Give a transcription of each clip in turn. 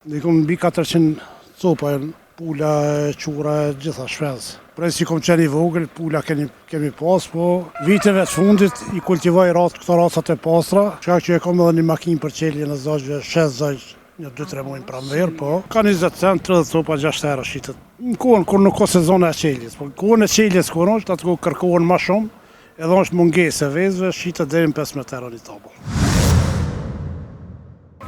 Dikon mbi 400 copa, pula, qura, gjitha shpes. Prej si kom qenë i vogël, pula kemi pas, po viteve të fundit i kultivoj këto racat e pastra, që e kom edhe një makinë për qelje në zajgjve, 6 zajgjë, një 2-3 muajnë pranverë, po ka 20 cent, 30 copa, 6 euro shitet. Në kohën kur nuk ka sezon e qeljes, po në kohën e qeljes kur është, atë kohë kërkohen ma shumë, edhe është mungesë e vezve, shitet deri në 15 euro një tabull.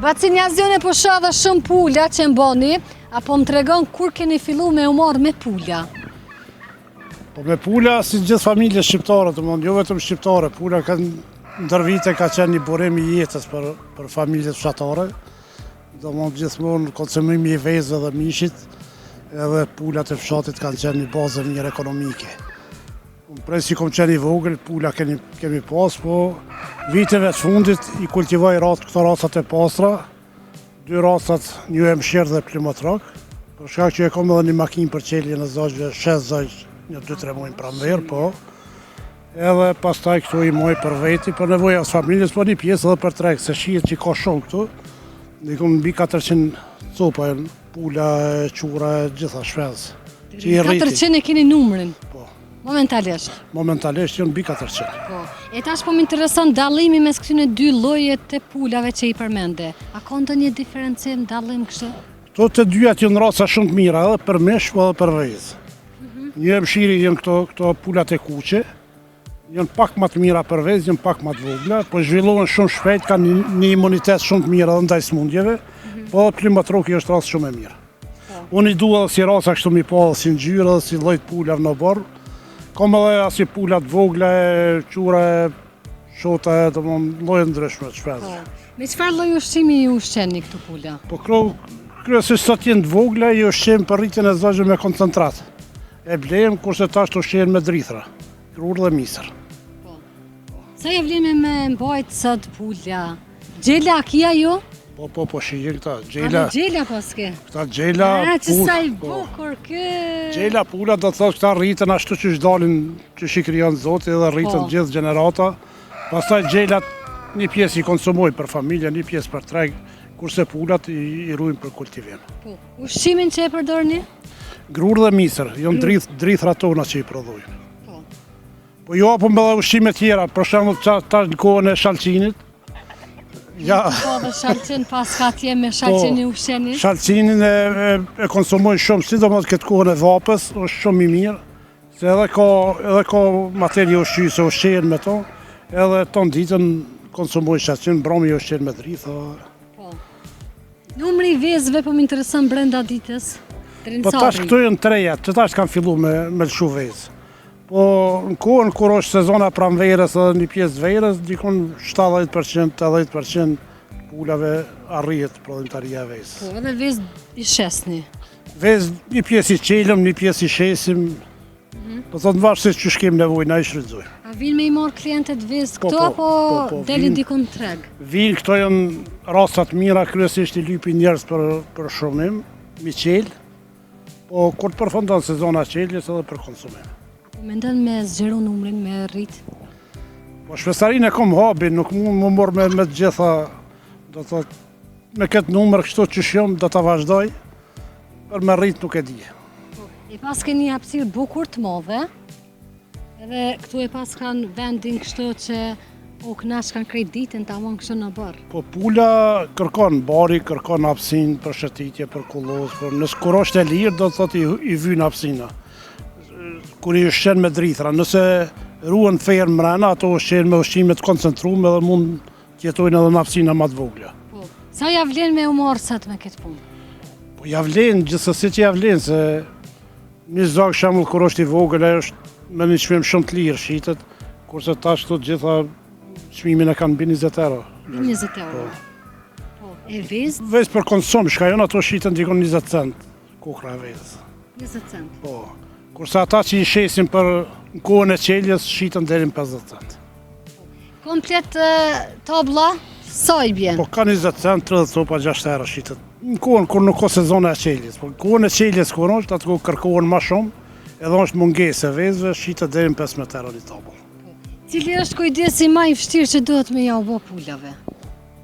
Vacinacione po shoh dhe shumë pula që mbani, apo më tregon kur keni fillu me u marrë me pula? Po me pula si gjithë familje shqiptare, jo vetëm shqiptare, pula ndër vite ka qenë një burim i jetës për familjet fshatare. Gjithmonë konsumimi i vezëve dhe mishit, edhe pulat e fshatit kanë qenë një bazë mirë ekonomike. Prej si kom qenë i vogël, pula kemi pas, po viteve të fundit i kultivoj këto racat e pastra, 2 racat, një emshir dhe plimatrak, për shkak që e kom edhe një makinë për qelje në zajgjve, 6 zajgjë, një 2-3 muajnë pranverë, po. Edhe pastaj këtu i muaj për veti, për nevoja së familjes, po një pjesë edhe për treg, se shihet që ka shumë këtu. Dikon mbi 400 copa, pula, qura, gjitha shpes. 400 e keni numrin? Po. Momentalisht? Momentalisht janë mbi 400. Po. E tash po më intereson dallimi mes këtyre 2 llojet të pulave që i përmende. A ka ndonjë diferencim, dallim kështu? Këto të dyat janë raca shumë të mira, edhe për mish, po edhe për vezë. Një emshiri janë këto pulat e kuqe, janë pak më të mira për vezë, janë pak më të vogla, po zhvillohen shumë shpejt, kanë një imunitet shumë të mirë edhe ndaj smundjeve, po edhe plimatroki është racë shumë e mirë. Unë i dua edhe si raca kështu mi pa, si ngjyrë edhe si lloj pulave në borë. Kom edhe asi pulat vogla, qura, shota, lloje ndryshme të shpes. Me çfarë lloj ushqimi ju ushqeni këtu pula? Po kryesisht sot janë të vogla, i ushqim për rritjen e zajgjve me koncentrat. E blejmë kurse tash të ushqen me drithra, krurë dhe misër. Sa ja vlemi me mbajt sot pula? Gjela a kia ju? Po, shije këta, gjela. A gjela paske? Këta gjela, që sa i bukur kë... Gjela, pula, do të thotë këta rritën ashtu që dalin që shikrijon Zoti edhe rritën gjithë gjenerata. Pastaj gjelat një pjesë i konsumoj për familje, një pjesë për treg, kurse pulat i ruajnë për kultivim. Ushqimin që e përdorni? Grurë dhe misër, janë drithra tona që i prodhojnë. Po jo apo me ushqime tjera, për shembull tash në kohën e shalçinit. Po dhe shalçin pas ka tje me shalçin i ushqenit? Shalçinin e konsumojnë shumë, sidomos këtë kohën e vapës, është shumë i mirë, se edhe ka materi ushqyse ushqen me to, edhe ton ditën konsumojnë shalçin, bromi ushqen me drithë. Numri i vezëve po më intereson brenda ditës? Po tash këtu janë 3, që tash kanë fillu me lëshu vezë. Po në kohën kur është sezona pranverës edhe një pjesë verës, dikon 70%, 80% pulave arrihet prodhimtaria e vezës. Po edhe vezë i shesni? Vezë një pjesë i qelëm, një pjesë i shesim, do thotë në varësisht që shkem nevojë, na i shfrytëzojmë. A vinë me i marrë klientët vezë këto apo delin dikon treg? Vinë, këto janë rasat mira, kryesisht i lypin njerëz për shumim, mi qelë, po kur të përfundon sezona qeljes edhe për konsumim. Mendon me zgjeru numrin, me rrit? Po shpesarin e kom habi, nuk mund më morë me të gjitha, do të me këtë numër kështu që shumë do të vazhdoj, për me rrit nuk e di. E pas keni hapësirë bukur të madhe, edhe këtu e pas kanë vendin kështu që o knash kanë krejt ditën ta mon kështu në barë. Po pula kërkon bari, kërkon hapësin për shëtitje, për kullos, nësë kur është e lirë do të thotë i vynë hapësina. Kur i ushqen me drithra, nëse ruhen ferm mrena, ato ushqen me ushqime të koncentrume dhe mund tjetojnë edhe në hapësina ma të vogla. Sa ja vlen me u marrë sot me këtë punë? Po ja vlen, gjithsesi që ja vlen, se një zog shembull kur është i vogël, është me një çmim shumë të lirë shitet, kurse tash këto gjitha çmimin e kanë mbi 20 euro. 20 euro. E vezë? Vezë për konsum, shka jonë ato shiten dikon 20 cent, kukra e vezë. 20 cent? Po. Kurse ata që i shesin për në kohën e qeljes, shiten deri në 50 cent. Komplet tabla, sa i bjen? Po ka 20 cent, 30 copa, 6 euro shitet. Në kohën kur nuk ka sezona e qeljes. Po në kohën e qeljes kur është, atë kërkohen ma shumë, edhe është mungesë e vezëve, shitet deri në 15 euro një tabull. Cili është kujdesi ma i vështirë që duhet me ja u bë pulave?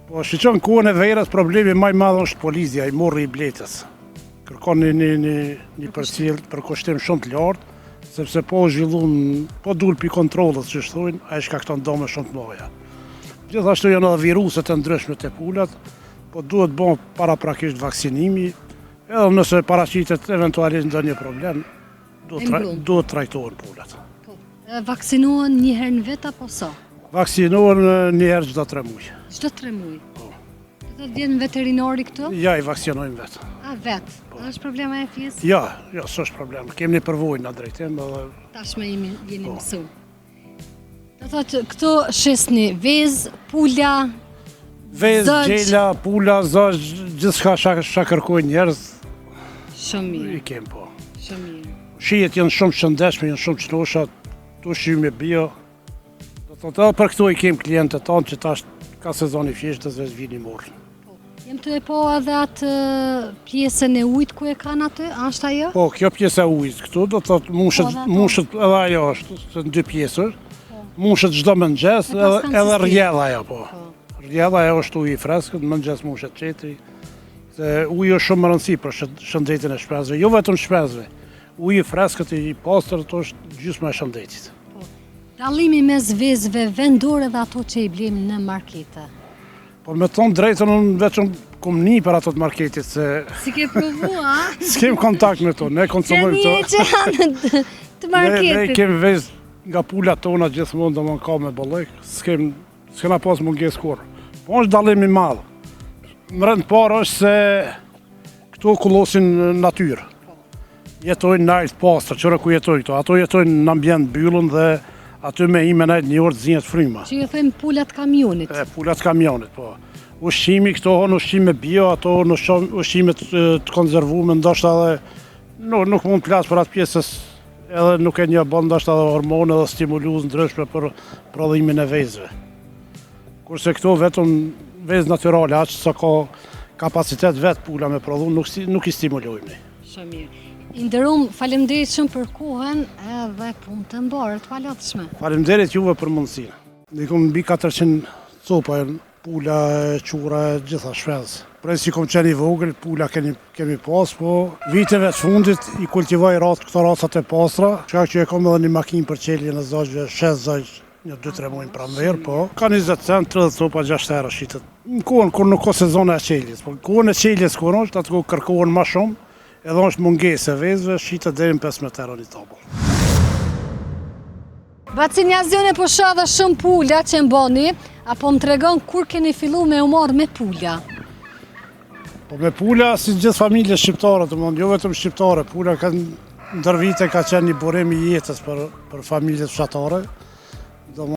Po shqyqon kohën e verës, problemi maj madhë është polizja, i morri i bletës. Kërkon një përcjell për kushtim shumë të lartë, sepse po zhvillun, po dul pi kontrolës që shtojnë, a i shkakton dome shumë të mëdha. Gjithashtu janë edhe viruset e ndryshme të pulat, po duhet bon paraprakisht vaksinimi, edhe nëse paraqitet eventualisht ndonjë problem, duhet trajtohen pulat. Vaksinohen një herë në vet apo sa? Vaksinohen një herë çdo 3 muaj. Çdo 3 muaj? Po. Do të vjen veterinari këtu? Ja, i vaksinojmë vetë. A, vetë? A është problema e fjesë? Ja, s'është problem. Kemi një përvojë në drejtim edhe... Tashme jeni mësu. Do thotë, këtu shisni vezë, pula, vezë, gjela, pula, zogj, gjithçka çka kërkojnë njerëz. Shumë mirë. I kem po. Shumë mirë. Shijet janë shumë shëndetshme, janë shumë çnosha, ushqime bio. Do thotë edhe për këto i kem klientët tanë që tash ka sezoni fjeshtës veç vini morën. Jem të e po edhe atë pjesën e ujtë ku e kanë aty, ashtë ajo? Po, kjo pjesë e ujtë këtu, do të thotë mushët edhe ajo është, në 2 pjesër, mushët çdo mëngjes edhe rrjella ajo, po. Rrjella ajo është ujë i freskët, mëngjes mushet qetri, se ujë është shumë më rëndësi për shëndetin e shpesve, jo vetëm shpesve, ujë i freskët i pastër është gjysma e shëndetit. Dallimi mes vezëve vendore dhe ato që i blem në markete. Po me thonë drejtën, unë vetëm kom një për ato të marketit, se... Si ke provu, a? S'kem kontakt me to, ne konsumojmë to. Që janë të marketit. Ne kem vezë nga pulat tona gjithmonë do më ka me bollek, s'kena pas munges kur. Po është dallimi madh. Më rënd parë është se këtu kullosin natyrë. Jetojnë në ajtë pastër, qëra ku jetojnë këto. Ato jetojnë në ambient byllën dhe aty me ime najtë një orë të zinjet fryma. Që ju thëmë pulat kamionit. Pulat kamionit, po. Ushqimi këto në ushqime bio, ato në ushqime të konzervume, ndoshta edhe nuk mund të plasë për atë pjesës, edhe nuk e një bon ndoshta edhe hormone dhe stimuluz ndryshme për prodhimin e vezëve. Kurse këto vetëm vezë natyrale, aqë sa ka kapacitet vetë pula me prodhu, nuk i stimulojmë. Shumë mirë. Inderum, faleminderit shumë për kohën edhe punë të mbarë, të palatshme. Faleminderit juve për mundësinë. Ne kom mbi 400 copa, pula, qura, gjitha shpesë. Prej si kom qenë i vogël, pula kemi pas, po viteve të fundit i kultivoj këto racat e pastra, që e kom edhe një makinë për qelje në zogjve, 6 zogjë, një 2-3 muajnë pranverë, po ka 20 cent, 30 copa, 6 euro shitet. Në kohën kur nuk ka sezone e qeljes, po kohën e qeljes kur është, atë ku kërkohen ma shumë, edhe është mungesë e vezëve, shitet deri në 15 euro një tabull. Vaccinazione po shoh dhe shumë pula që mbani, apo më tregon kur keni fillu me u marrë me pula? Po me pula, si gjithë familje shqiptare, jo vetëm shqiptare, pula ndër vite ka qenë një burim i jetës për familjet fshatare.